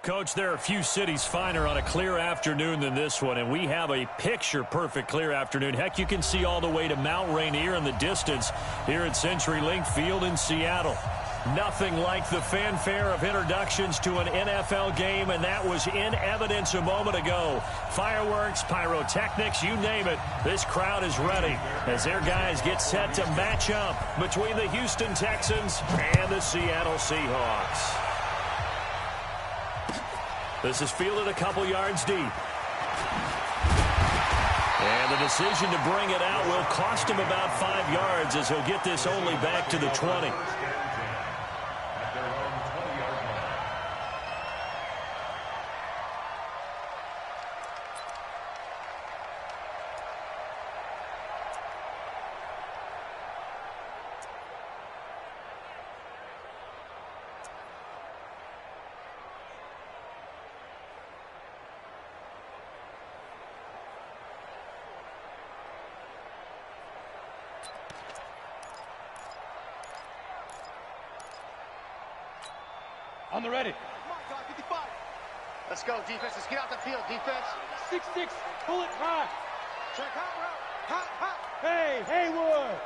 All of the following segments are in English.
Coach, there are a few cities finer on a clear afternoon than this one, and we have a picture-perfect clear afternoon. Heck, you can see all the way to Mount Rainier in the distance here at CenturyLink Field in Seattle. Nothing like the fanfare of introductions to an NFL game, and that was in evidence a moment ago. Fireworks, pyrotechnics, you name it. This crowd is ready as their guys get set to match up between the Houston Texans and the Seattle Seahawks. This is fielded a couple yards deep. And the decision to bring it out will cost him about 5 yards as he'll get this only back to the 20. On the ready. Come on, 55. Let's go, defense. Let's get out the field, defense. 6-6. Pull it high. Check hot route. Hot, hot. Hey, Haywood.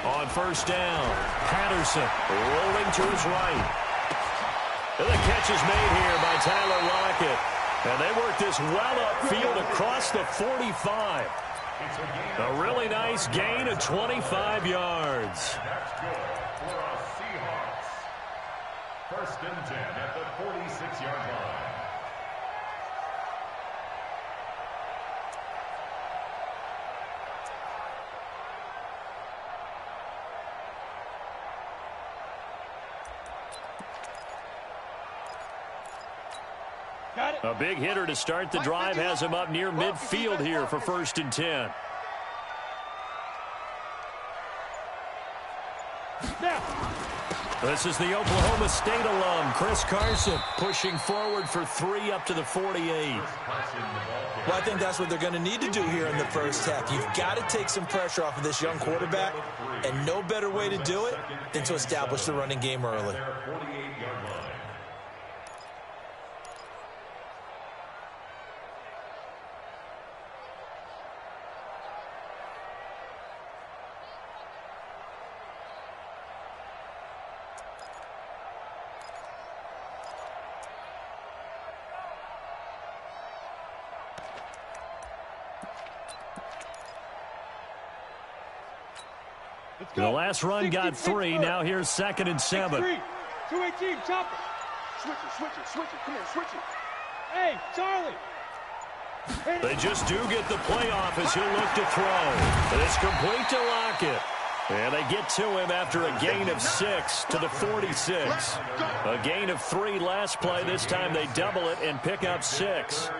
On first down, Patterson rolling to his right. And the catch is made here by Tyler Lockett. And they work this well upfield across the 45. A really nice gain of 25 yards. First and 10 at the 46-yard line. Got it. A big hitter to start the drive has him up near midfield here for first and 10. Now. This is the Oklahoma State alum, Chris Carson, pushing forward for 3 up to the 48. Well, I think that's what they're going to need to do here in the first half. You've got to take some pressure off of this young quarterback, and no better way to do it than to establish the running game early. The last run got 3. Now here's 2nd and 7. 218, chop it. Switch it. Come here, switch it. Hey, Charlie. They just do get the playoff as he'll look to throw. But it's complete to Lockett. And they get to him after a gain of 6 to the 46. A gain of 3 last play. This time they double it and pick up 6.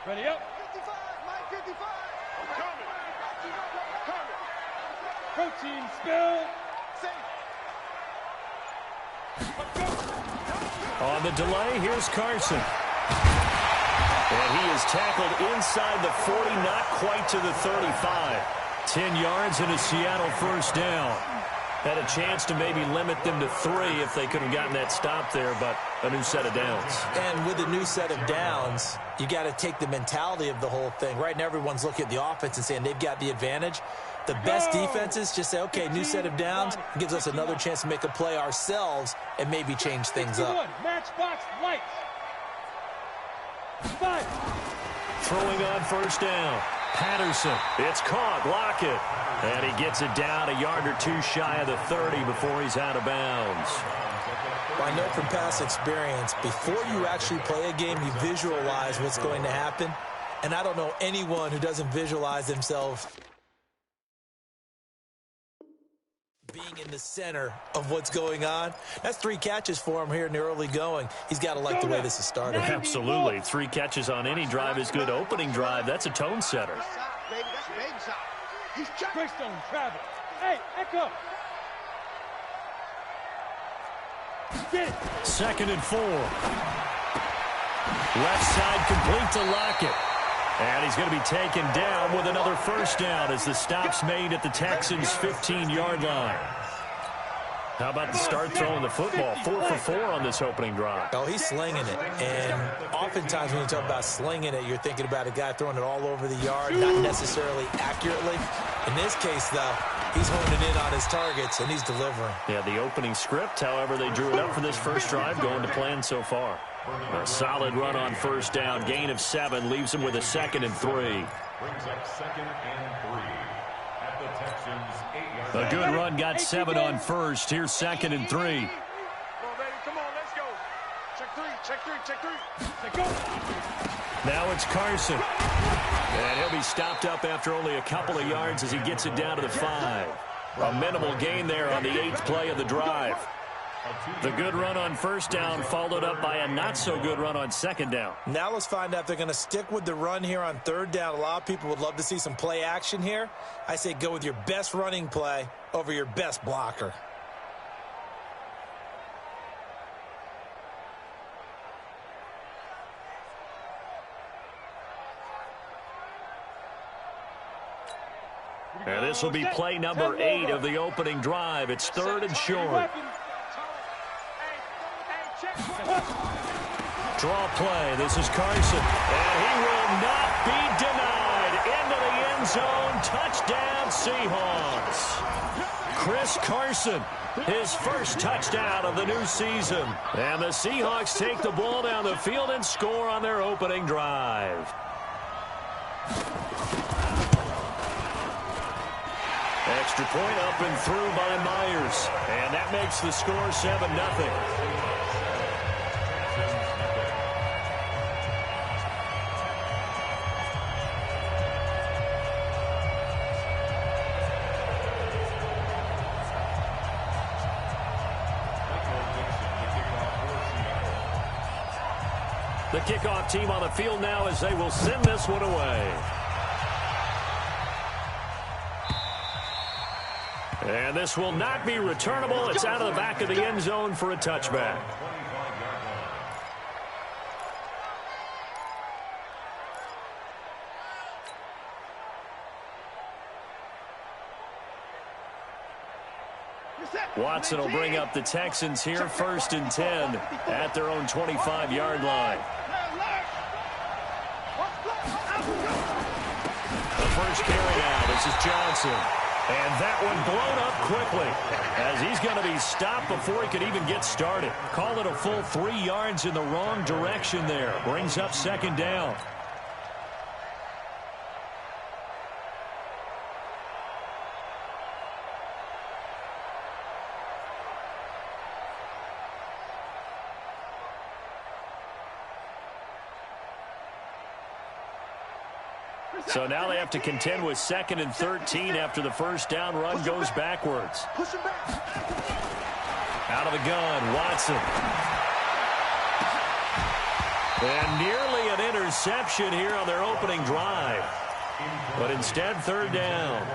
Ready up. 55, Mike 55. I'm coming. Protein spill. On the delay, here's Carson. And he is tackled inside the 40, not quite to the 35. 10 yards and a Seattle first down. Had a chance to maybe limit them to 3 if they could have gotten that stop there, but a new set of downs. And with a new set of downs, you got to take the mentality of the whole thing. Right now, everyone's looking at the offense and saying they've got the advantage. The best defenses just say, okay, new set of downs, gives us another chance to make a play ourselves and maybe change things up. Matchbox lights. 5. Throwing on first down. Patterson. It's caught. Lockett. And he gets it down a yard or 2 shy of the 30 before he's out of bounds. Well, I know from past experience, before you actually play a game, you visualize what's going to happen. And I don't know anyone who doesn't visualize themselves being in the center of what's going on. That's 3 catches for him here in the early going. He's got to like the way this is started. Absolutely. 3 catches on any drive is good. Opening drive, that's a tone setter. Baby, that's baby side. He's Quickstone travel. Hey, Echo. Get it. 2nd and 4. Left side complete to Lockett. And he's going to be taken down with another first down as the stop's made at the Texans' 15-yard line. How about the start throwing the football? 4 for 4 on this opening drive. Oh, he's slinging it. And oftentimes when you talk about slinging it, you're thinking about a guy throwing it all over the yard, not necessarily accurately. In this case, though, he's honing in on his targets, and he's delivering. Yeah, the opening script, however, they drew it up for this first drive, going to plan so far. A solid run on first down, gain of 7, leaves him with a 2nd and 3. Brings up 2nd and 3 at the Texans' 8-yard line. A good run, got 7 on first. Here's 2nd and 3. Come on, baby. Come on, let's go. Check 3, check 3, check 3. Let's go. Now it's Carson. And he'll be stopped up after only a couple of yards as he gets it down to the 5. A minimal gain there on the 8th play of the drive. The good run on first down followed up by a not-so-good run on 2nd down. Now let's find out if they're going to stick with the run here on 3rd down. A lot of people would love to see some play action here. I say go with your best running play over your best blocker. And this will be play number 8 of the opening drive. It's 3rd and short. Draw play. This is Carson. And he will not be denied. Into the end zone. Touchdown, Seahawks. Chris Carson, his first touchdown of the new season. And the Seahawks take the ball down the field and score on their opening drive. Extra point up and through by Myers. And that makes the score 7-0. The kickoff team on the field now as they will send this one away. And this will not be returnable. It's out of the back of the end zone for a touchback. Watson will bring up the Texans here, 1st and 10 at their own 25-yard line. The first carry now. This is Johnson. And that one blown up quickly as he's going to be stopped before he could even get started. Call it a full 3 yards in the wrong direction there. Brings up 2nd down. So now they have to contend with 2nd and 13 after the first down run goes backwards. Out of the gun, Watson. And nearly an interception here on their opening drive. But instead, 3rd down.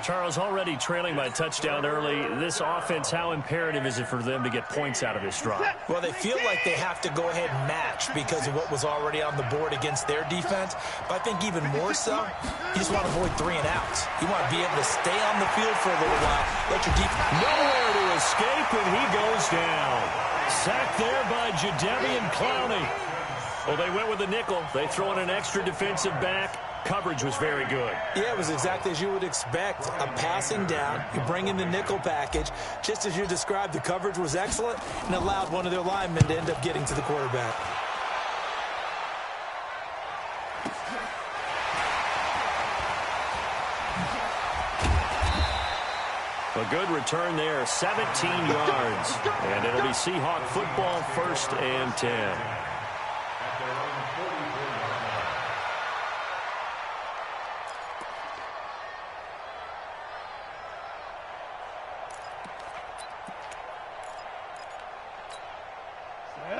Charles, already trailing by a touchdown early. This offense, how imperative is it for them to get points out of this drive? Well, they feel like they have to go ahead and match because of what was already on the board against their defense. But I think even more so, you just want to avoid 3 and outs. You want to be able to stay on the field for a little while. Let your defense nowhere to escape, and he goes down. Sacked there by Jadeveon Clowney. Well, they went with the nickel. They throw in an extra defensive back. Coverage was very good. Yeah, it was exactly as you would expect. A passing down. You bring in the nickel package. Just as you described, the coverage was excellent and allowed one of their linemen to end up getting to the quarterback. A good return there, 17 yards. And it'll be Seahawk football, 1st and 10.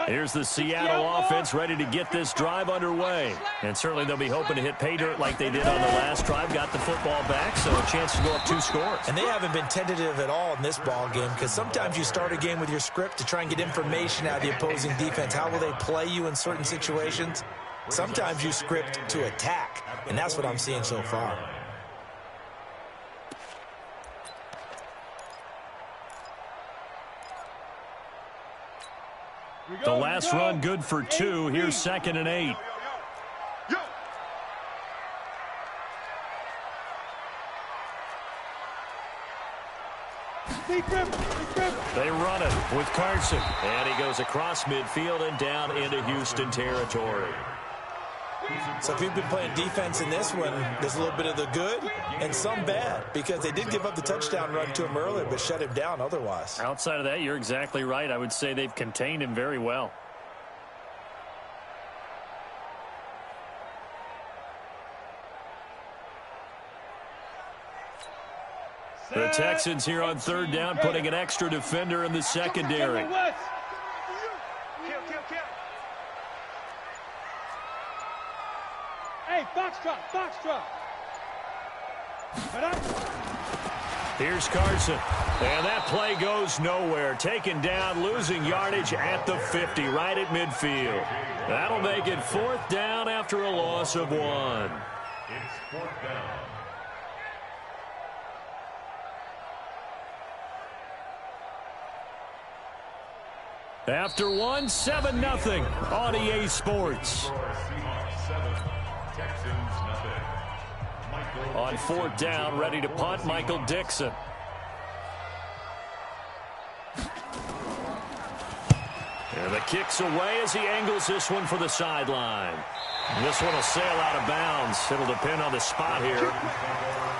Here's the Seattle offense ready to get this drive underway. And certainly they'll be hoping to hit pay dirt like they did on the last drive. Got the football back, so a chance to go up 2 scores. And they haven't been tentative at all in this ball game, because sometimes you start a game with your script to try and get information out of the opposing defense. How will they play you in certain situations? Sometimes you script to attack, and that's what I'm seeing so far. The last run good for 2. Here's 2nd and 8. They run it with Carson. And he goes across midfield and down into Houston territory. So if you've been playing defense in this one, there's a little bit of the good and some bad, because they did give up the touchdown run to him earlier, but shut him down otherwise. Outside of that, you're exactly right. I would say they've contained him very well. The Texans here on 3rd down, putting an extra defender in the secondary. Hey, foxtrot, foxtrot. Here's Carson. And that play goes nowhere. Taken down, losing yardage at the 50, right at midfield. That'll make it 4th down after a loss of 1. It's 4th down. After 1, 7-0 on EA Sports. On 4th down, ready to punt, Michael Dixon. And the kick's away as he angles this one for the sideline. This one will sail out of bounds. It'll depend on the spot here.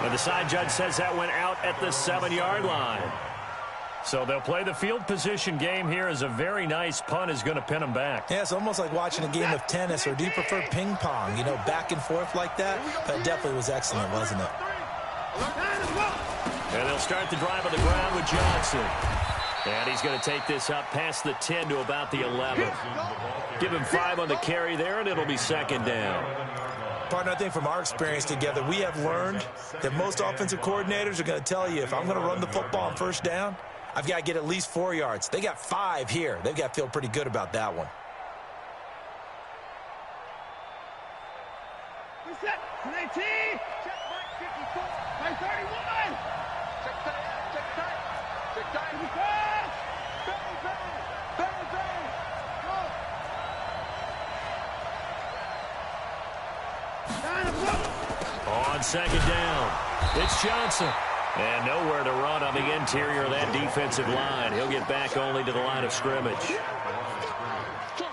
And the side judge says that went out at the 7-yard line. So they'll play the field position game here, as a very nice punt is going to pin them back. Yeah, it's almost like watching a game of tennis, or do you prefer ping pong? You know, back and forth like that? That definitely was excellent, wasn't it? And they'll start the drive on the ground with Johnson. And he's going to take this up past the 10 to about the 11. Give him 5 on the carry there, and it'll be 2nd down. Partner, I think from our experience together, we have learned that most offensive coordinators are going to tell you, if I'm going to run the football on 1st down, I've got to get at least 4 yards. They got 5 here. They've got to feel pretty good about that one. Check 19. Check Mike 54. Mike 31. Check tight. Check tight. Check tight. Bang, bang. Bang, bang. Go. On 2nd down, it's Johnson. And nowhere to run on the interior of that defensive line. He'll get back only to the line of scrimmage.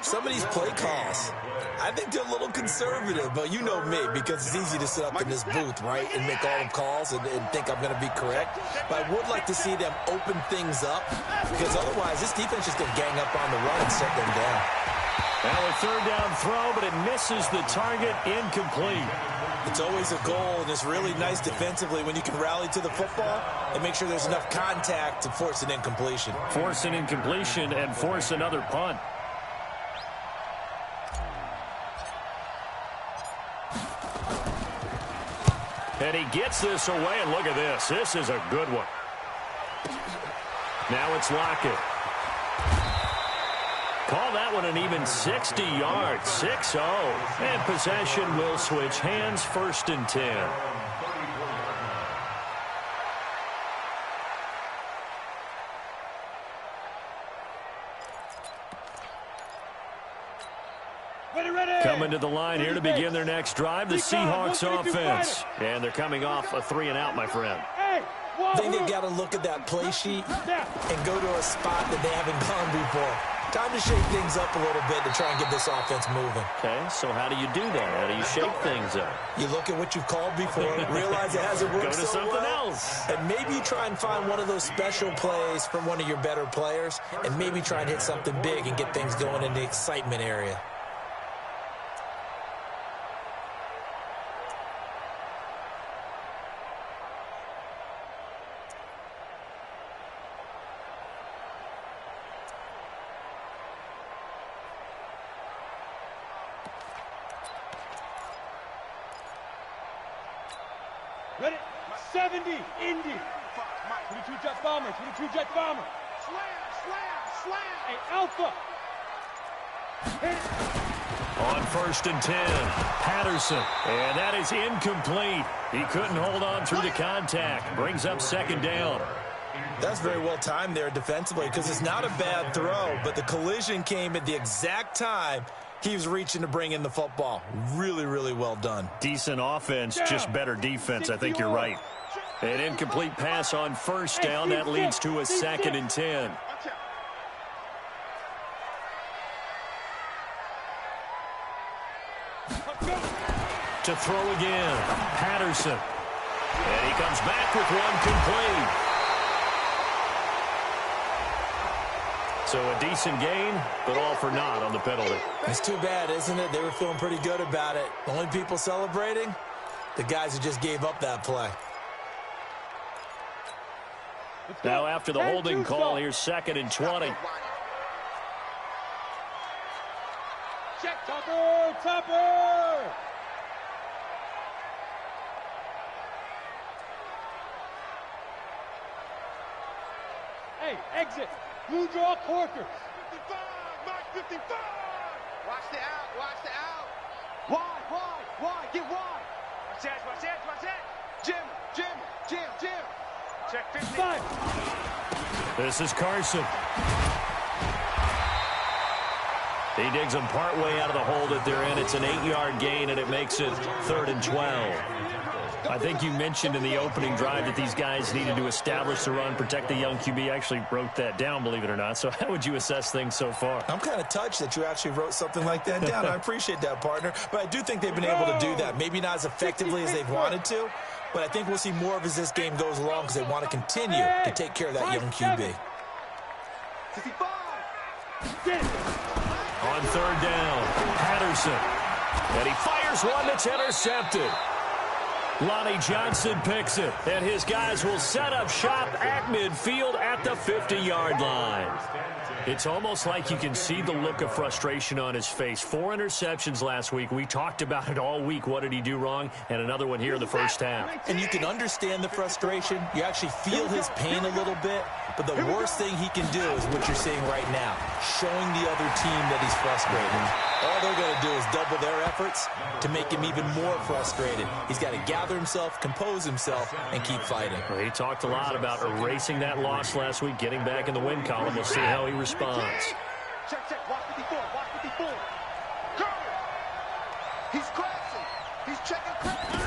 Some of these play calls, I think they're a little conservative, but you know me, because it's easy to sit up in this booth, right, and make all the calls and think I'm going to be correct. But I would like to see them open things up, because otherwise this defense is going to gang up on the run and set them down. Now a 3rd down throw, but it misses the target, incomplete. It's always a goal, and it's really nice defensively when you can rally to the football and make sure there's enough contact to force an incompletion. Force an incompletion and force another punt. And he gets this away, and look at this. This is a good one. Now it's Lockett. Call that one an even 60 yards, 6-0. And possession will switch hands, 1st and 10. Coming to the line here to begin their next drive, the Seahawks offense. And they're coming off a 3-and-out, my friend. I think they've got to look at that play sheet and go to a spot that they haven't gone before. Time to shake things up a little bit to try and get this offense moving. Okay, so how do you do that? How do you shake things up? You look at what you've called before, realize it hasn't worked Go to so something well, else. and maybe try and find one of those special plays from one of your better players, and maybe try and hit something big and get things going in the excitement area. Ready? 70, Indy. 22 jet bomber, 22 jet bomber. Slam. Hey, Alpha. On 1st and 10, Patterson. And that is incomplete. He couldn't hold on through the contact. Brings up 2nd down. That's very well timed there defensively because it's not a bad throw, but the collision came at the exact time he was reaching to bring in the football. Really, really well done. Decent offense, just better defense. I think you're right. An incomplete pass on 1st down. That leads to a 2nd and 10. To throw again, Patterson. And he comes back with one complete. So a decent gain, but all for naught on the penalty. It's too bad, isn't it? They were feeling pretty good about it. The only people celebrating, the guys who just gave up that play. Now after the holding call, here's 2nd and 20. Check, Topper! Hey, exit. Blue draw Corkers. 55, Mike 55. Watch the out. Wide. Get wide. Watch that. Jim. Check 50. 5. This is Carson. He digs them partway out of the hole that they're in. It's an 8-yard gain, and it makes it 3rd and 12. I think you mentioned in the opening drive that these guys needed to establish the run, protect the young QB. I actually wrote that down, believe it or not. So how would you assess things so far? I'm kind of touched that you actually wrote something like that down. I appreciate that, partner. But I do think they've been able to do that. Maybe not as effectively as they've wanted to, but I think we'll see more of as this game goes along because they want to continue to take care of that young QB. 55. On 3rd down, Patterson. And he fires one that's intercepted. Lonnie Johnson picks it, and his guys will set up shop at midfield at the 50-yard line. It's almost like you can see the look of frustration on his face. 4 interceptions last week. We talked about it all week. What did he do wrong? And another one here in the first half. And you can understand the frustration. You actually feel his pain a little bit. But the worst thing he can do is what you're seeing right now, showing the other team that he's frustrated. All they're going to do is double their efforts to make him even more frustrated. He's got to gather himself, compose himself, and keep fighting. Well, he talked a lot about erasing that loss last week, getting back in the win column. We'll see how he responds. Check. Watch 54. Curry. He's crashing. He's checking crash.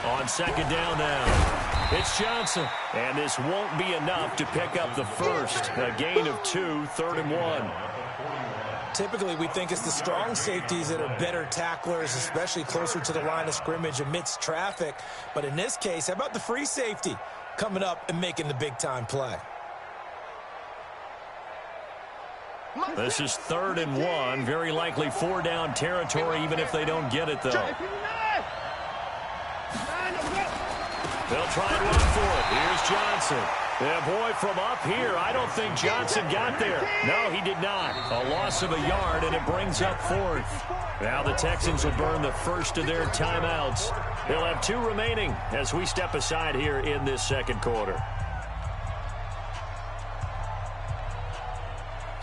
On 2nd down now. It's Johnson, and this won't be enough to pick up the first. A gain of 2, 3rd and 1. Typically, we think it's the strong safeties that are better tacklers, especially closer to the line of scrimmage amidst traffic. But in this case, how about the free safety coming up and making the big-time play? This is 3rd and 1. Very likely 4-down territory, even if they don't get it, though. They'll try and run for it. Here's Johnson. Yeah, boy, from up here, I don't think Johnson got there. No, he did not. A loss of a yard, and it brings up 4th. Now the Texans will burn the first of their timeouts. They'll have 2 remaining as we step aside here in this 2nd quarter.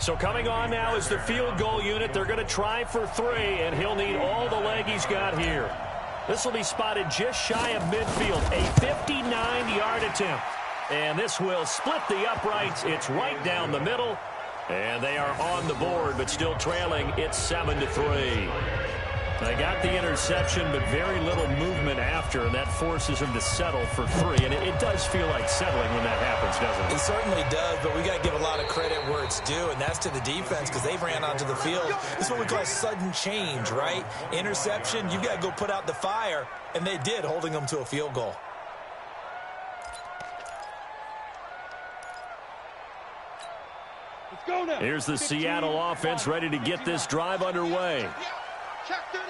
So coming on now is the field goal unit. They're going to try for 3, and he'll need all the leg he's got here. This will be spotted just shy of midfield, a 59-yard attempt. And this will split the uprights. It's right down the middle. And they are on the board, but still trailing. It's 7-3. They got the interception, but very little movement after, and that forces him to settle for 3. And it does feel like settling when that happens, doesn't it? It certainly does, but we got to give a lot of credit where it's due, and that's to the defense because they ran onto the field. This is what we call sudden change, right? Interception, you got to go put out the fire, and they did, holding them to a field goal. Let's go now. Here's the Seattle offense ready to get this drive underway. Check 31.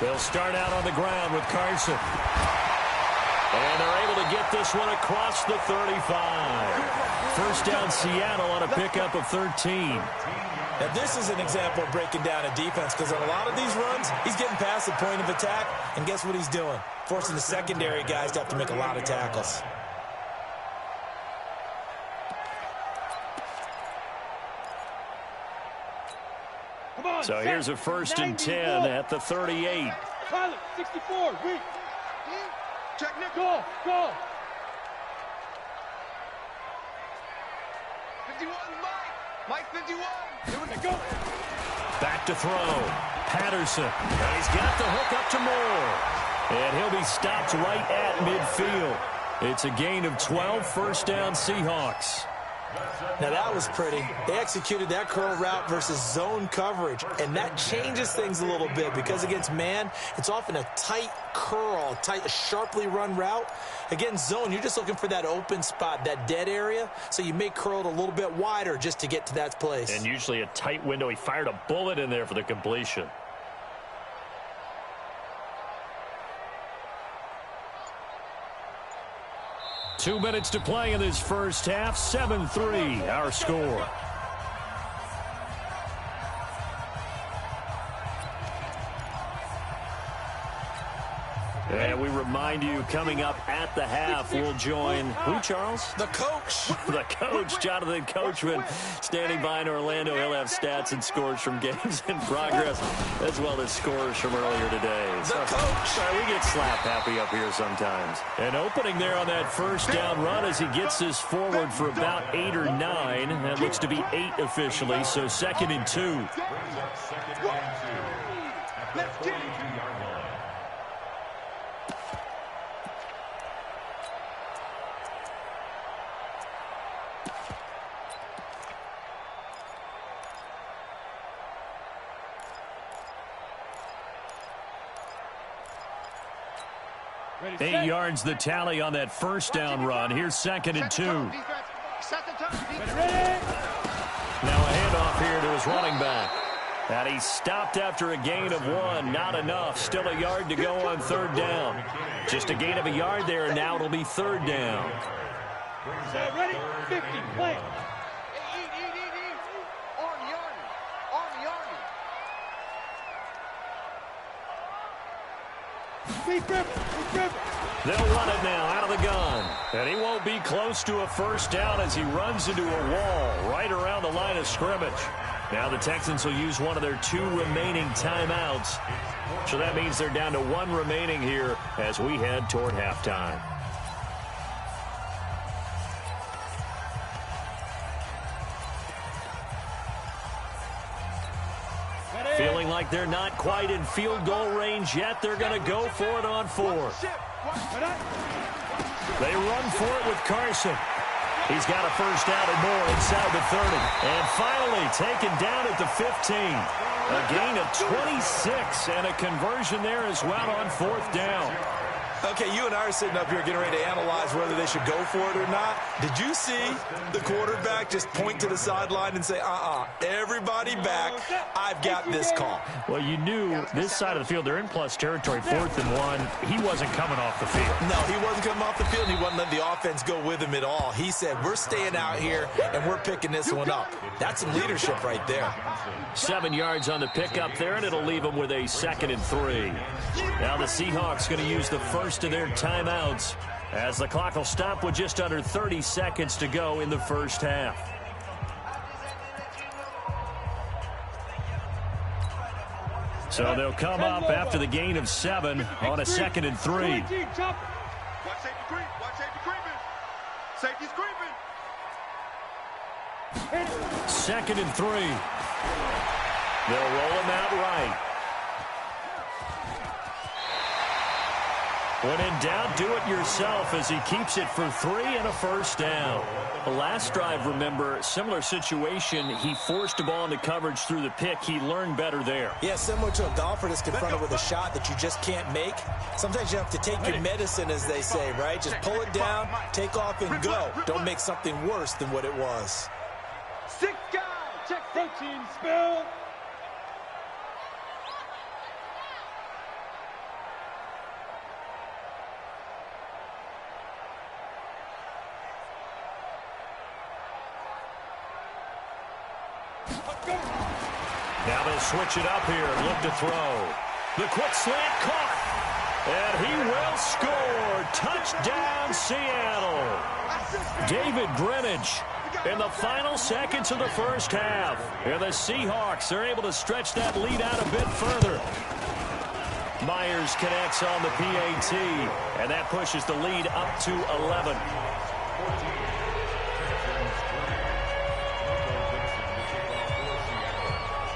They'll start out on the ground with Carson. And they're able to get this one across the 35. First down Seattle on a pickup of 13. Now, this is an example of breaking down a defense because on a lot of these runs, he's getting past the point of attack, and guess what he's doing? Forcing the secondary guys to have to make a lot of tackles. So here's a 1st and 10 at the 38. Pilot, 64, reach. Check, Nick. Go. 51, Mike 51. Here we go. Back to throw. Patterson. And he's got the hook up to Moore. And he'll be stopped right at midfield. It's a gain of 12, 1st down Seahawks. Now, that was pretty. They executed that curl route versus zone coverage, and that changes things a little bit because against man, it's often a tight curl, tight, sharply run route. Against zone, you're just looking for that open spot, that dead area, so you may curl it a little bit wider just to get to that place. And usually a tight window. He fired a bullet in there for the completion. Two minutes to play in this first half. 7-3, our score. And we remind you, coming up at the half, we'll join who, Charles? The coach. The coach, Jonathan Coachman, standing by in Orlando. He'll have stats and scores from games in progress, as well as scores from earlier today. The coach. Sorry, we get slap happy up here sometimes. An opening there on that 1st down run as he gets this forward for about 8 or 9. That looks to be 8 officially, so 2nd and 2. Let's get it. Ready, 8 yards the tally on that 1st down run. Here's 2nd and 2. Set the tone. Now a handoff here to his running back. And he's stopped after a gain of 1. Not enough. Still a yard to go on 3rd down. Just a gain of a yard there, and now it'll be 3rd down. Ready? 50, play. They'll run it now out of the gun. And he won't be close to a 1st down as he runs into a wall right around the line of scrimmage. Now the Texans will use one of their 2 remaining timeouts. So that means they're down to 1 remaining here as we head toward halftime. Feeling like they're not quite in field goal range yet. They're going to go for it on 4. They run for it with Carson. He's got a 1st down and more inside the 30. And finally taken down at the 15. A gain of 26 and a conversion there as well on 4th down. Okay, you and I are sitting up here getting ready to analyze whether they should go for it or not. Did you see the quarterback just point to the sideline and say, everybody back, I've got this call? Well, you knew this side of the field, they're in plus territory, 4th and 1. He wasn't coming off the field. No, he wasn't coming off the field. He wasn't letting the offense go with him at all. He said, we're staying out here, and we're picking this one up. That's some leadership right there. 7 yards on the pickup there, and it'll leave them with a 2nd and 3. Now the Seahawks going to use the first of their timeouts as the clock will stop with just under 30 seconds to go in the first half. So they'll come up after the gain of 7 on a 2nd and 3. Watch safety creep. Watch safety creeping. Safety's creeping. 2nd and 3. They'll roll him out right. When in doubt, do it yourself as he keeps it for 3 and a 1st down. The last drive, remember, similar situation. He forced the ball into coverage through the pick. He learned better there. Yeah, similar to a golfer that's confronted with a shot that you just can't make. Sometimes you have to take your medicine, as they say, right? Just pull it down, take off, and go. Don't make something worse than what it was. 6 guys. Check 13. Spill. Now they'll switch it up here and look to throw. The quick slant caught. And he will score. Touchdown, Seattle. David Greenwich in the final seconds of the first half. And the Seahawks are able to stretch that lead out a bit further. Myers connects on the PAT, and that pushes the lead up to 11.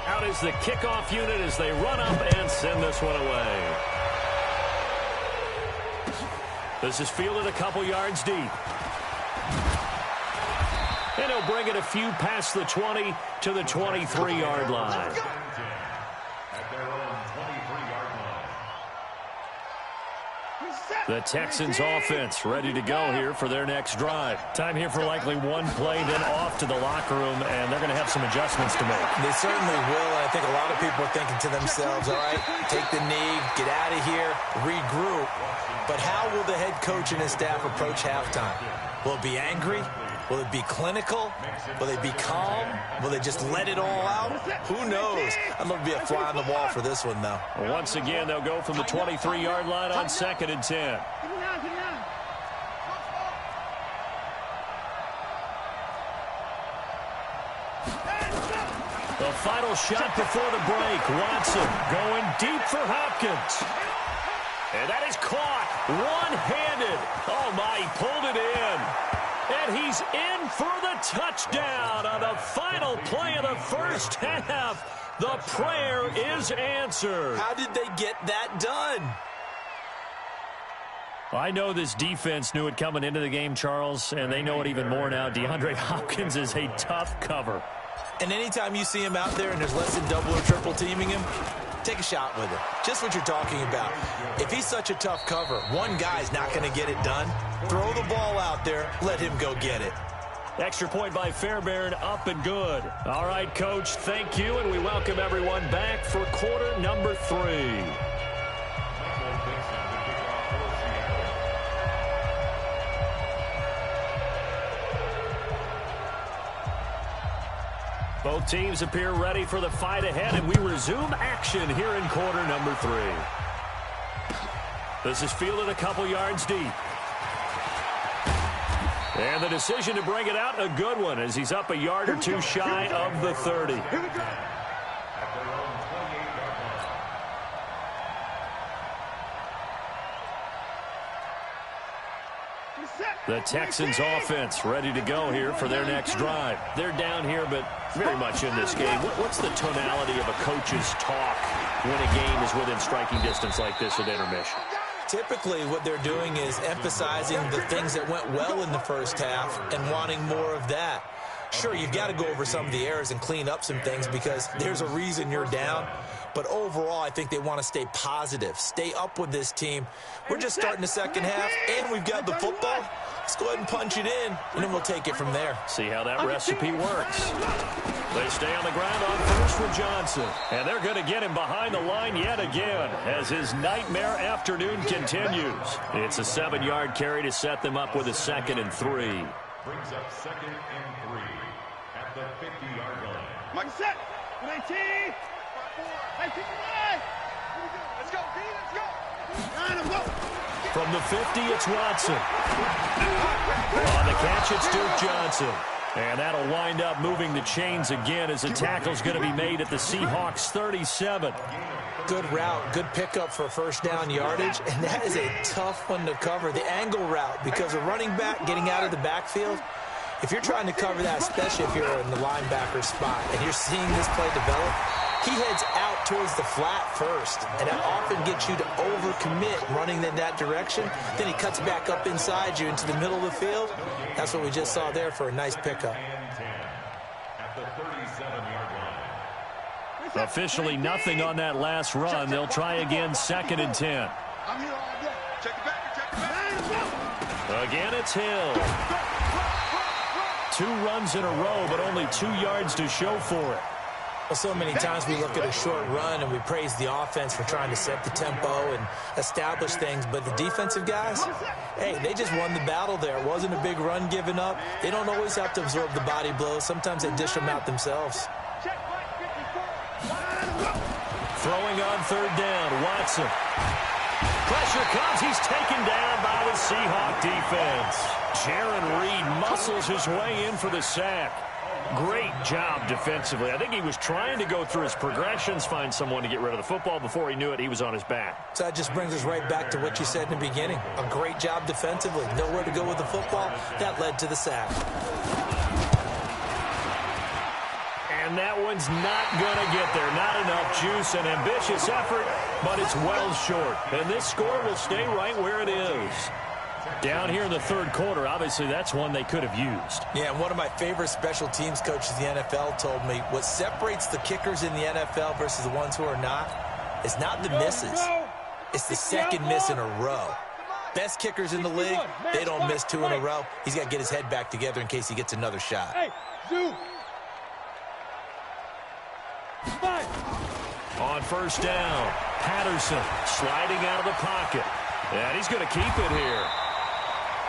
Out is the kickoff unit as they run up and send this one away. This is fielded a couple yards deep. And he'll bring it a few past the 20 to the 23-yard line. At their own 23-yard line. The Texans offense ready to go here for their next drive. Time here for likely one play, then off to the locker room, and they're going to have some adjustments to make. They certainly will, and I think a lot of people are thinking to themselves, all right, take the knee, get out of here, regroup. But how will the head coach and his staff approach halftime? Will it be angry? Will it be clinical? Will they be calm? Will they just let it all out? Who knows? I'd love to be a fly on the wall for this one, though. Once again, they'll go from the 23-yard line on 2nd and 10. The final shot before the break. Watson going deep for Hopkins. And that is caught one-handed. Oh, my, he pulled it in. And he's in for the touchdown on the final play of the first half. The prayer is answered. How did they get that done? I know this defense knew it coming into the game, Charles, and they know it even more now. DeAndre Hopkins is a tough cover. And anytime you see him out there and there's less than double or triple teaming him, take a shot with it. Just what you're talking about. If he's such a tough cover, one guy's not going to get it done. Throw the ball out there. Let him go get it. Extra point by Fairbairn, up and good. All right, Coach, thank you, and we welcome everyone back for quarter number 3. Both teams appear ready for the fight ahead, and we resume action here in quarter number 3. This is fielded a couple yards deep. And the decision to bring it out, a good one, as he's up a yard or two shy of the 30. The Texans offense ready to go here for their next drive. They're down here, but very much in this game. What's the tonality of a coach's talk when a game is within striking distance like this at intermission? Typically, what they're doing is emphasizing the things that went well in the first half and wanting more of that. Sure, you've got to go over some of the errors and clean up some things because there's a reason you're down. But overall, I think they want to stay positive, stay up with this team. We're just starting the second half, and we've got the football. Let's go ahead and punch it in, and then we'll take it from there. See how that recipe works. They stay on the ground on first with Johnson. And they're going to get him behind the line yet again as his nightmare afternoon continues. It's a 7-yard carry to set them up with a 2nd and 3. Brings up 2nd and 3 at the 50-yard line. Mike set. 19. Let's go, D, let's go. From the 50, it's Watson. On the catch, it's Duke Johnson. And that'll wind up moving the chains again as the tackle's going to be made at the Seahawks 37. Good route, good pickup for first down yardage, and that is a tough one to cover, the angle route, because a running back getting out of the backfield, if you're trying to cover that, especially if you're in the linebacker spot, and you're seeing this play develop, he heads out towards the flat first, and that often gets you to overcommit running in that direction. Then he cuts back up inside you into the middle of the field. That's what we just saw there for a nice pickup. At the 37-yard line. Officially nothing on that last run. They'll try again, 2nd and 10. I'm here all day. Check it back, check it back. Again, it's Hill. 2 runs in a row, but only 2 yards to show for it. Well, so many times we look at a short run and we praise the offense for trying to set the tempo and establish things, but the defensive guys, hey, they just won the battle there. It wasn't a big run given up. They don't always have to absorb the body blows. Sometimes they dish them out themselves. Check Mike 54. Throwing on third down, Watson. Pressure comes. He's taken down by the Seahawk defense. Jaron Reed muscles his way in for the sack. Great job defensively. I think he was trying to go through his progressions, find someone to get rid of the football. Before he knew it, he was on his back. So that just brings us right back to what you said in the beginning. A great job defensively. Nowhere to go with the football. That led to the sack. And that one's not going to get there. Not enough juice. An ambitious effort, but it's well short. And this score will stay right where it is. Down here in the third quarter, obviously that's one they could have used. Yeah, and one of my favorite special teams coaches in the NFL told me what separates the kickers in the NFL versus the ones who are not is not the misses. It's the second miss in a row. Best kickers in the league, they don't miss two in a row. He's got to get his head back together in case he gets another shot. On first down, Patterson sliding out of the pocket. And he's going to keep it here.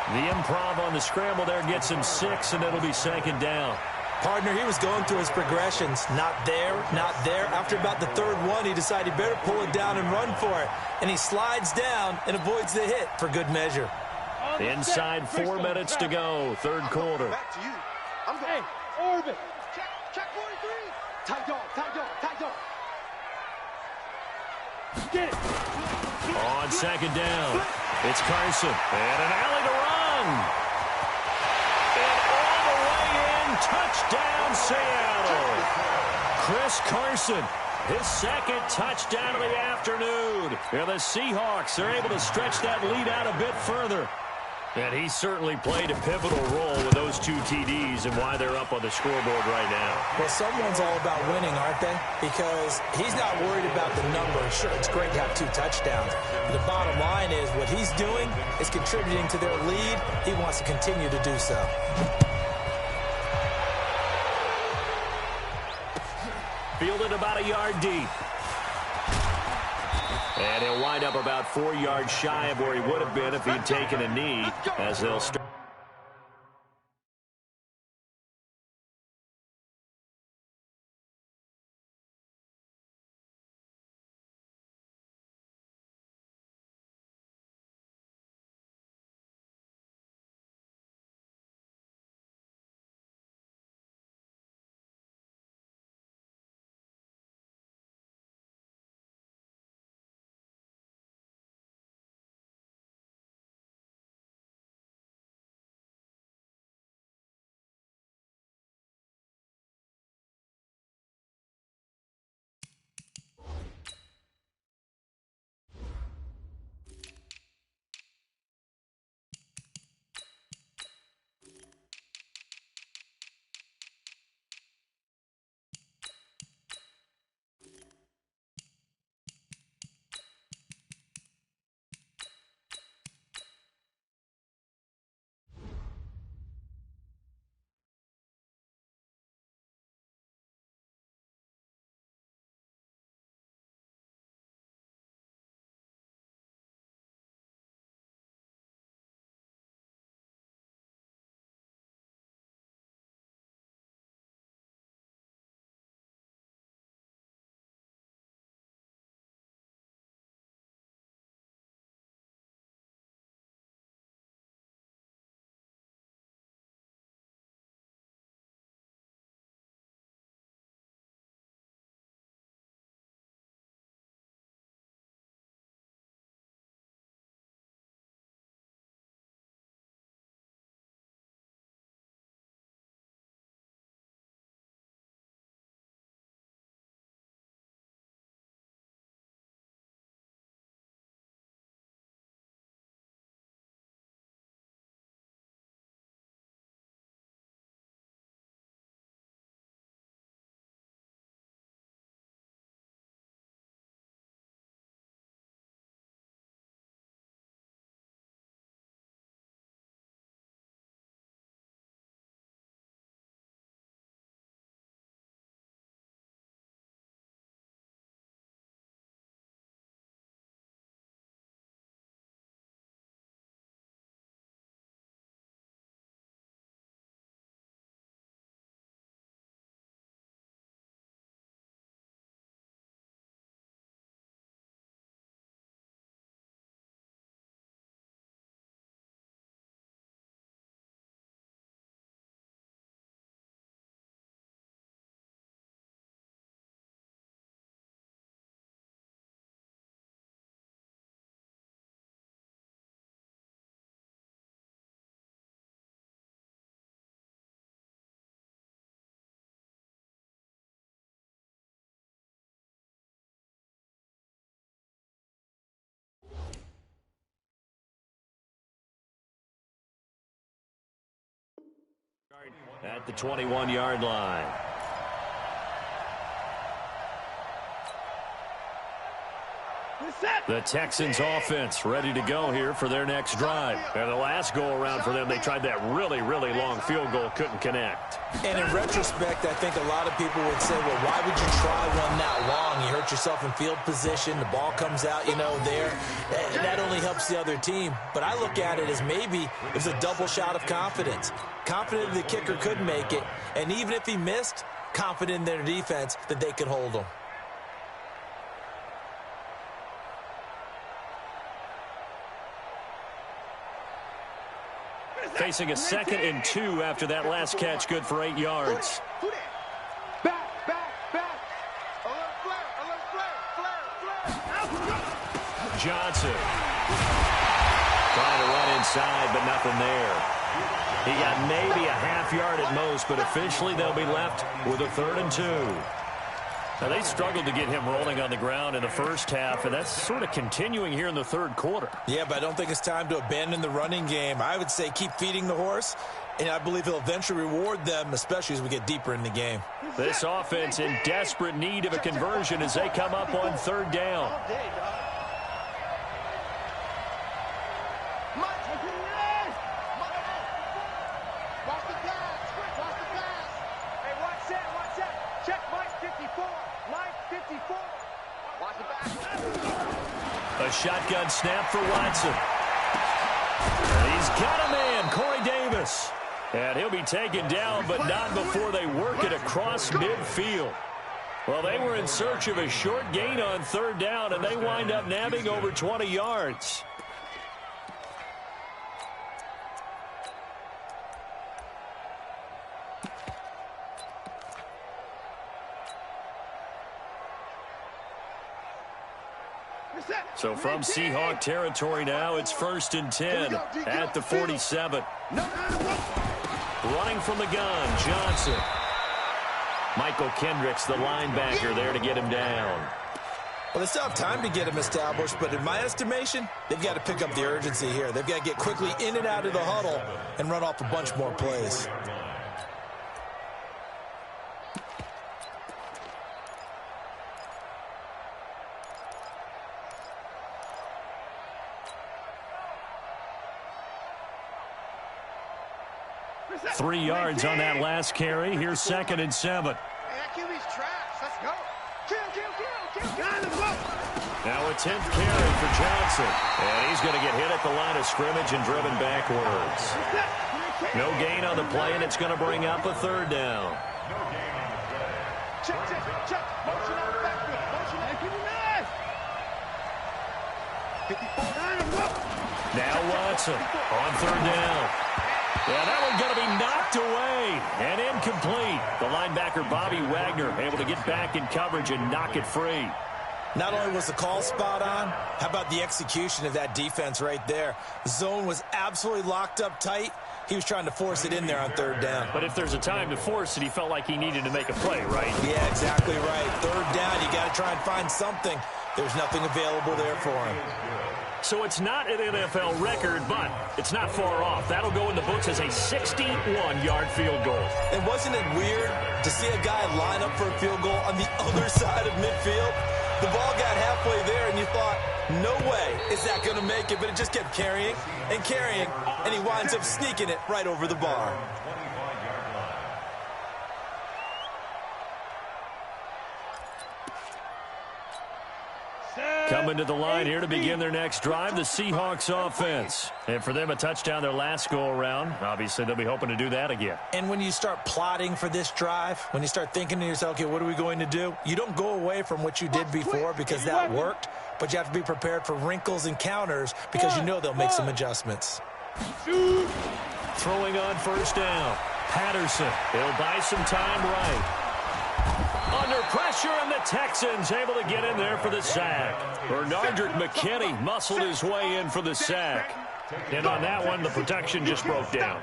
The improv on the scramble there gets him 6, and it'll be second down. Partner, he was going through his progressions. Not there, not there. After about the third one, he decided he better pull it down and run for it. And he slides down and avoids the hit for good measure. Inside 4 minutes to go, third quarter. Back to you. I'm going. Hey, Orbit. Check 43. Tight dog, tight dog, tight dog. Get it. On second down, it's Carson. And an alley to run. And all the way in, touchdown Seattle. Chris Carson, his second touchdown of the afternoon. And the Seahawks are able to stretch that lead out a bit further. And he certainly played a pivotal role with those 2 TDs and why they're up on the scoreboard right now. Well, someone's all about winning, aren't they? Because he's not worried about the number. Sure, it's great to have 2 touchdowns. But the bottom line is what he's doing is contributing to their lead. He wants to continue to do so. Fielded about a yard deep. And he'll wind up about 4 yards shy of where he would have been if he'd taken a knee, as they'll start. at the 21-yard line. The Texans offense ready to go here for their next drive. And the last go-around for them, they tried that really, really long field goal, couldn't connect. And in retrospect, I think a lot of people would say, well, why would you try one that long? You hurt yourself in field position. The ball comes out, there. That only helps the other team. But I look at it as maybe it was a double shot of confidence. Confident the kicker could make it. And even if he missed, confident in their defense that they could hold him. Facing a 2nd and 2 after that last catch, good for 8 yards. Back. Alert flare. Johnson trying to run inside, but nothing there. He got maybe a half yard at most, but officially they'll be left with a 3rd and 2. Now, they struggled to get him rolling on the ground in the first half, and that's sort of continuing here in the third quarter. Yeah, but I don't think it's time to abandon the running game. I would say keep feeding the horse, and I believe he'll eventually reward them, especially as we get deeper in the game. This offense in desperate need of a conversion as they come up on 3rd down. A shotgun snap for Watson. He's got a man, Corey Davis. And he'll be taken down, but not before they work it across midfield. Well, they were in search of a short gain on 3rd down, and they wind up nabbing over 20 yards. So from Seahawk territory now, it's 1st and 10 at the 47. Running from the gun, Johnson. Michael Kendricks, the linebacker, there to get him down. Well, they still have time to get him established, but in my estimation, they've got to pick up the urgency here. They've got to get quickly in and out of the huddle and run off a bunch more plays. Three yards on that last carry. Here's 2nd and 7. That QB's trash. Let's go. Kill. Now a 10th carry for Johnson. And he's going to get hit at the line of scrimmage and driven backwards. No gain on the play, and it's going to bring up a 3rd down. Check. Motion on the backfield. Motion. Give me that. 54. Now Watson on 3rd down. Yeah, that one's going to be knocked away and incomplete. The linebacker, Bobby Wagner, able to get back in coverage and knock it free. Not only was the call spot on, how about the execution of that defense right there? The zone was absolutely locked up tight. He was trying to force it in there on 3rd down. But if there's a time to force it, he felt like he needed to make a play, right? Yeah, exactly right. 3rd down, you got to try and find something. There's nothing available there for him. So it's not an NFL record, but it's not far off. That'll go in the books as a 61-yard field goal. And wasn't it weird to see a guy line up for a field goal on the other side of midfield? The ball got halfway there, and you thought, no way is that going to make it. But it just kept carrying, and he winds up sneaking it right over the bar. Coming to the line here to begin their next drive, the Seahawks offense. And for them, a touchdown their last go-around. Obviously, they'll be hoping to do that again. And when you start plotting for this drive, when you start thinking to yourself, okay, what are we going to do? You don't go away from what you did before because that worked, but you have to be prepared for wrinkles and counters because you know they'll make some adjustments. Throwing on 1st down. Patterson, he'll buy some time right. Under pressure, and the Texans able to get in there for the sack. Bernardrick McKinney muscled his way in for the sack. And on that one, the protection just broke down.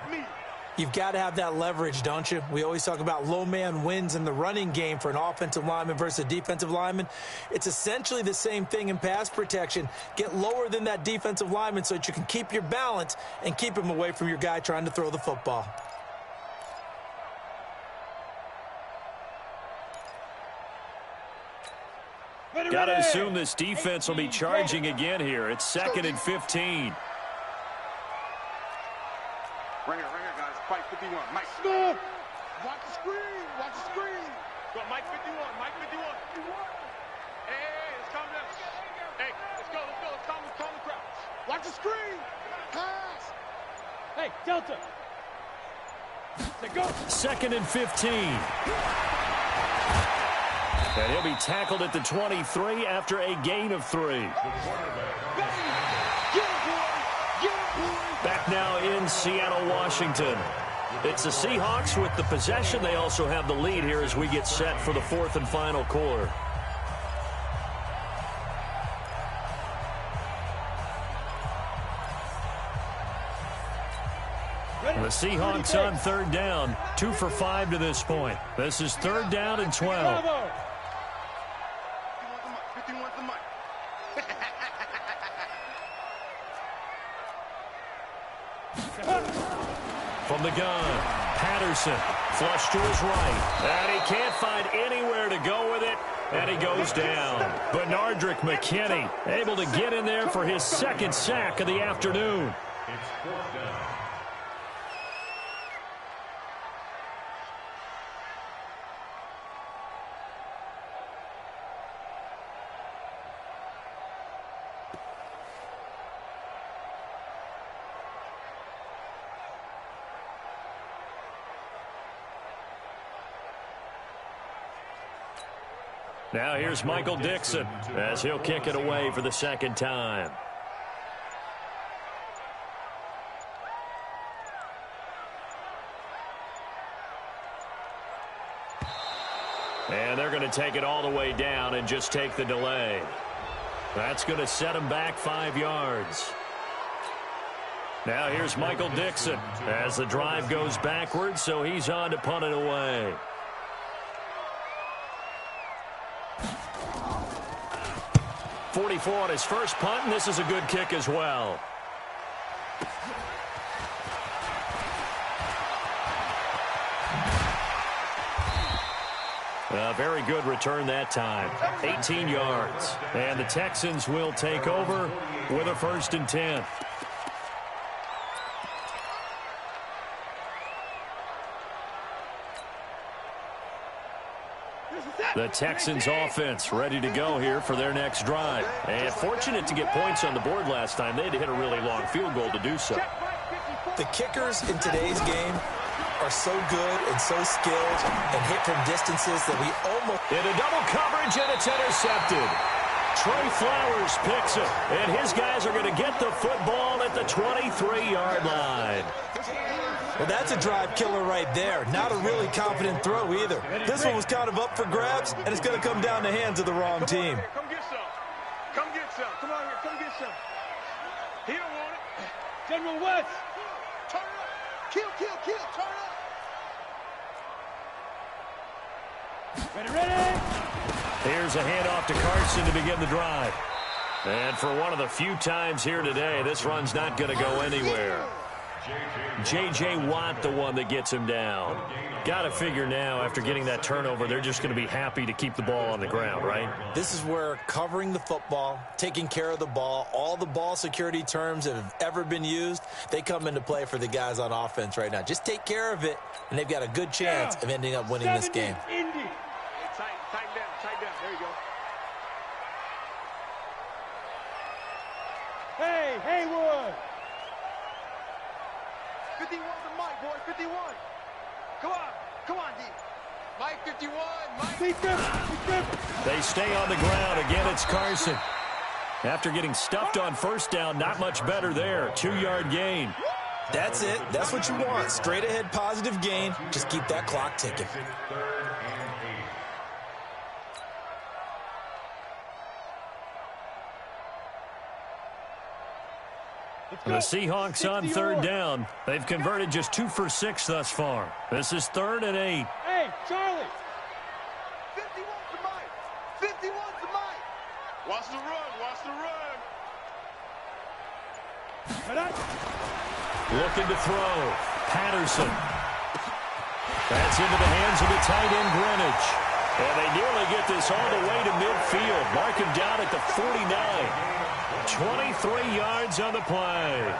You've got to have that leverage, don't you? We always talk about low man wins in the running game for an offensive lineman versus a defensive lineman. It's essentially the same thing in pass protection. Get lower than that defensive lineman so that you can keep your balance and keep him away from your guy trying to throw the football. Got to assume this defense will be charging again here. It's 2nd and 15. Right here, guys. Fight 51. Mike. Smith. Watch the screen. Watch the screen. Go, Mike 51. Mike 51. Hey, let's calm down. Hey, let's go. Let's calm the crowd. Watch the screen. Pass. Hey, Delta. Go. 2nd and 15. And he'll be tackled at the 23 after a gain of 3. Back now in Seattle, Washington. It's the Seahawks with the possession. They also have the lead here as we get set for the 4th and final quarter. The Seahawks on 3rd down, 2 for 5 to this point. This is 3rd down and 12. 51's the mic. From the gun, Patterson, flush to his right. And he can't find anywhere to go with it, and he goes down. Benardrick McKinney able to get in there for his 2nd sack of the afternoon. It's 4th down. Now here's Michael Dixon as he'll kick it away for the 2nd time. And they're going to take it all the way down and just take the delay. That's going to set him back 5 yards. Now here's Michael Dixon as the drive goes backwards, so he's on to punt it away. .44 on his first punt, and this is a good kick as well. A very good return that time. 18 yards. And the Texans will take over with a 1st and 10. The Texans offense ready to go here for their next drive. And fortunate to get points on the board last time. They had to hit a really long field goal to do so. The kickers in today's game are so good and so skilled and hit from distances that we almost... In a double coverage, and it's intercepted. Trey Flowers picks it, and his guys are going to get the football at the 23-yard line. Well, that's a drive killer right there. Not a really confident throw either. This one was kind of up for grabs, and it's going to come down the hands of the wrong team. Come get some. Come get some. Come on here. Come get some. He don't want it. General West. Turn up. Kill. Turn up. Ready. Here's a handoff to Carson to begin the drive. And for one of the few times here today, this run's not going to go anywhere. J.J. Watt, the one that gets him down. Got to figure now, after getting that turnover, they're just going to be happy to keep the ball on the ground, right? This is where covering the football, taking care of the ball, all the ball security terms that have ever been used, they come into play for the guys on offense right now. Just take care of it, and they've got a good chance of ending up winning this game. Tighten down. There you go. Hey, Haywood. 51's the mic, boy. 51. Come on, D. Mike 51. Mike. They stay on the ground. Again, it's Carson. After getting stuffed on 1st down, not much better there. 2-yard gain. That's it. That's what you want. Straight ahead positive gain. Just keep that clock ticking. The Seahawks on 3rd down. They've converted just 2 for 6 thus far. This is 3rd and 8. Hey, Charlie. 51's the mic. 51's the mic. Watch the run. Looking to throw. Patterson. That's into the hands of the tight end, Greenwich. And they nearly get this all the way to midfield. Mark him down at the 49. 23 yards on the play.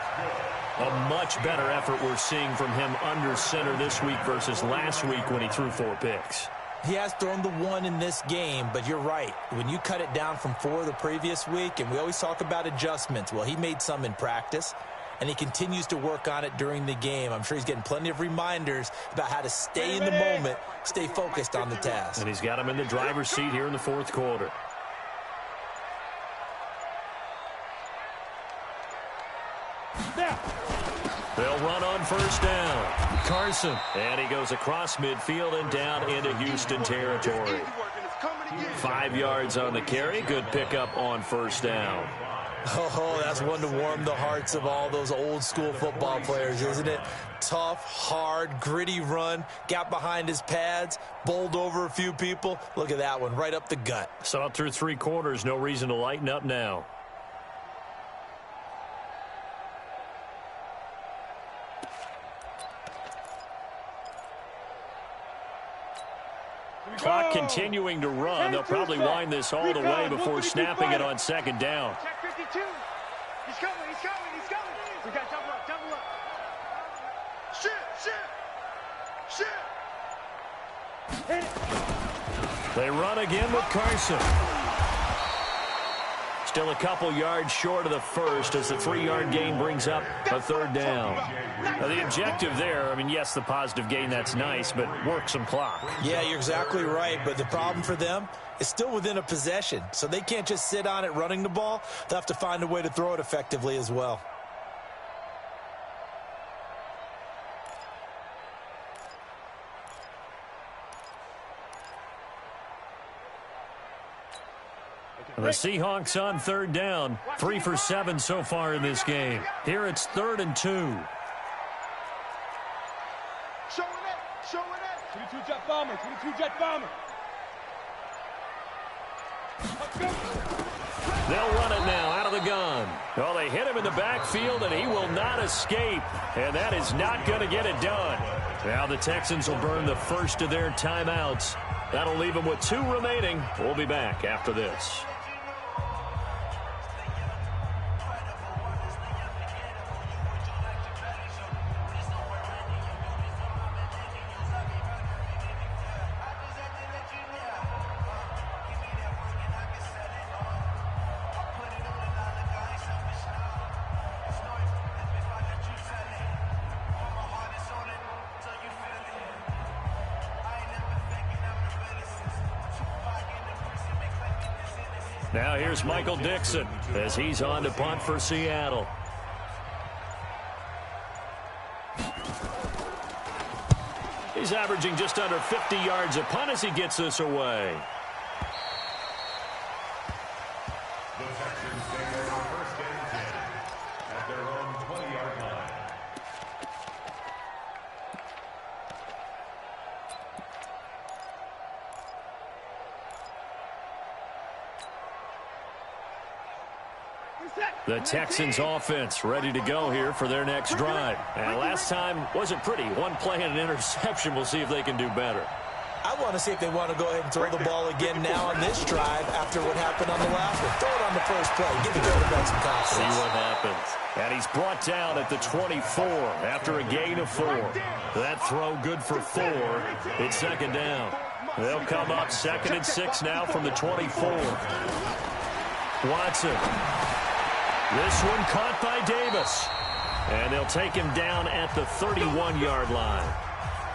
A much better effort we're seeing from him under center this week versus last week when he threw 4 picks. He has thrown the 1 in this game, but you're right. When you cut it down from 4 the previous week, and we always talk about adjustments, well, he made some in practice, and he continues to work on it during the game. I'm sure he's getting plenty of reminders about how to stay in the moment, stay focused on the task. And he's got him in the driver's seat here in the 4th quarter. They'll run on first down. Carson. And he goes across midfield and down into Houston territory. 5 yards on the carry. Good pickup on first down. Oh, that's one to warm the hearts of all those old school football players, isn't it? Tough, hard, gritty run. Got behind his pads, bowled over a few people. Look at that one, right up the gut. Saw it through 3 quarters. No reason to lighten up now. Clock continuing to run. They'll probably wind this all the way before snapping it on second down. Check 52. He's coming, he's coming, he's coming. We got double up, double up. Shit. They run again with Carson. Still a couple yards short of the first as the 3-yard gain brings up a 3rd down. Now the objective there, I mean, yes, the positive gain, that's nice, but work some clock. Yeah, you're exactly right, but the problem for them is still within a possession, so they can't just sit on it running the ball. They'll have to find a way to throw it effectively as well. The Seahawks on 3rd down. 3 for 7 so far in this game. Here it's 3rd and 2. Showing it. 22 jet bomber, 22 jet bomber. They'll run it now out of the gun. Well, they hit him in the backfield, and he will not escape. And that is not going to get it done. Now the Texans will burn the first of their timeouts. That'll leave them with 2 remaining. We'll be back after this. Now here's Michael Dixon as he's on to punt for Seattle. He's averaging just under 50 yards a punt as he gets this away. The Texans stand there on 1st and 10 at their own 20-yard line. The Texans offense ready to go here for their next drive. And last time wasn't pretty. 1 play and an interception. We'll see if they can do better. I want to see if they want to go ahead and throw the ball again now on this drive after what happened on the last one. Throw it on the first play. Give the quarterback some confidence. See what happens. And he's brought down at the 24 after a gain of 4. That throw good for 4. It's 2nd down. They'll come up 2nd and 6 now from the 24. Watson. This one caught by Davis. And they'll take him down at the 31-yard line.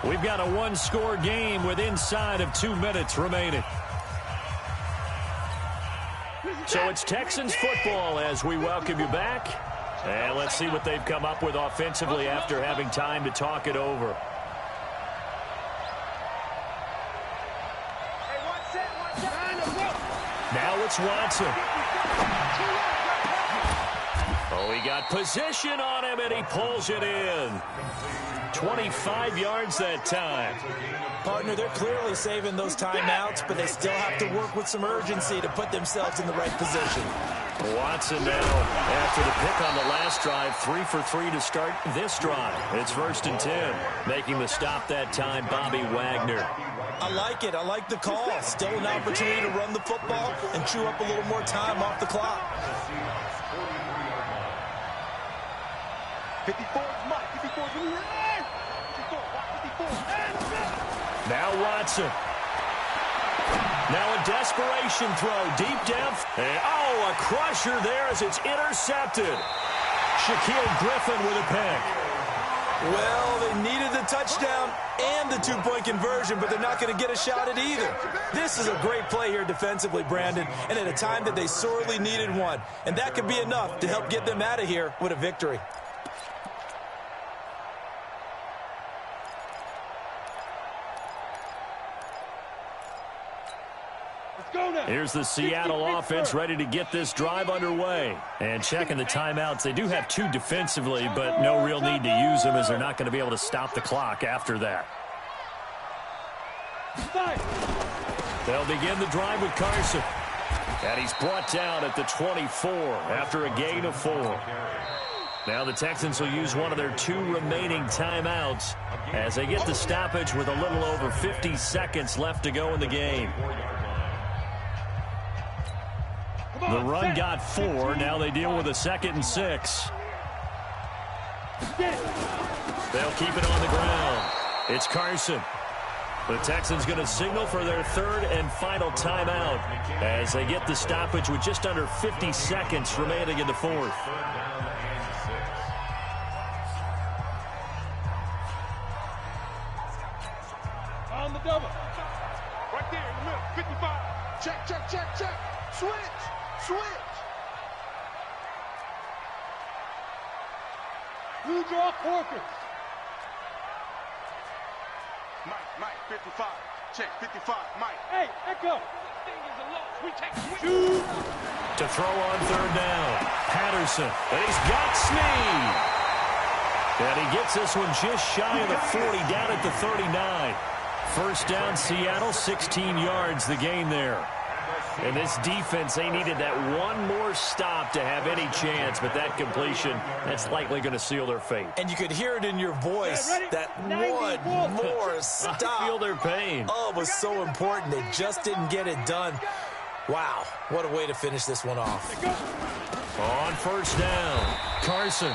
We've got a 1-score game with inside of 2 minutes remaining. So it's Texans football as we welcome you back. And let's see what they've come up with offensively after having time to talk it over. Now it's Watson. Oh, he got position on him, and he pulls it in. 25 yards that time. Partner, they're clearly saving those timeouts, but they still have to work with some urgency to put themselves in the right position. Watson now, after the pick on the last drive, 3 for 3 to start this drive. It's 1st and 10. Making the stop that time, Bobby Wagner. I like it. I like the call. Still an opportunity to run the football and chew up a little more time off the clock. 54 is Mike. 54 is in the air. 54. Now Watson. Now a desperation throw deep down. And, a crusher there as it's intercepted. Shaquille Griffin with a pick. Well, they needed the touchdown and the two-point conversion, but they're not going to get a shot at either. This is a great play here defensively, Brandon, and at a time that they sorely needed one. And that could be enough to help get them out of here with a victory. Here's the Seattle offense ready to get this drive underway. And checking the timeouts, they do have two defensively, but no real need to use them as they're not going to be able to stop the clock after that. They'll begin the drive with Carson. And he's brought down at the 24 after a gain of 4. Now the Texans will use one of their 2 remaining timeouts as they get the stoppage with a little over 50 seconds left to go in the game. The run got 4. Now they deal with a 2nd and 6. They'll keep it on the ground. It's Carson. The Texans going to signal for their 3rd and final timeout as they get the stoppage with just under 50 seconds remaining in the 4th. On the double. Right there in the middle. 55. Check. Switch. Blue draw Corkins. Mike, 55. Check, 55. Mike. Hey, Echo. Shoot. To throw on 3rd down. Patterson. And he's got Snead. And he gets this one just shy of the 40, down at the 39. First down, Seattle, 16 yards the gain there. And this defense, they needed that one more stop to have any chance, but that completion, that's likely going to seal their fate. And you could hear it in your voice, that one more stop. I feel their pain. Oh, it was so important. They just didn't get it done. Wow, what a way to finish this one off. On 1st down, Carson.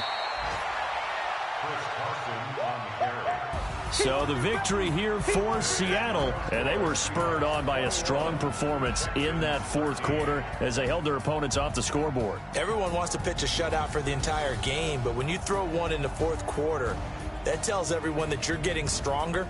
So the victory here for Seattle, and they were spurred on by a strong performance in that 4th quarter as they held their opponents off the scoreboard. Everyone wants to pitch a shutout for the entire game, but when you throw one in the 4th quarter, that tells everyone that you're getting stronger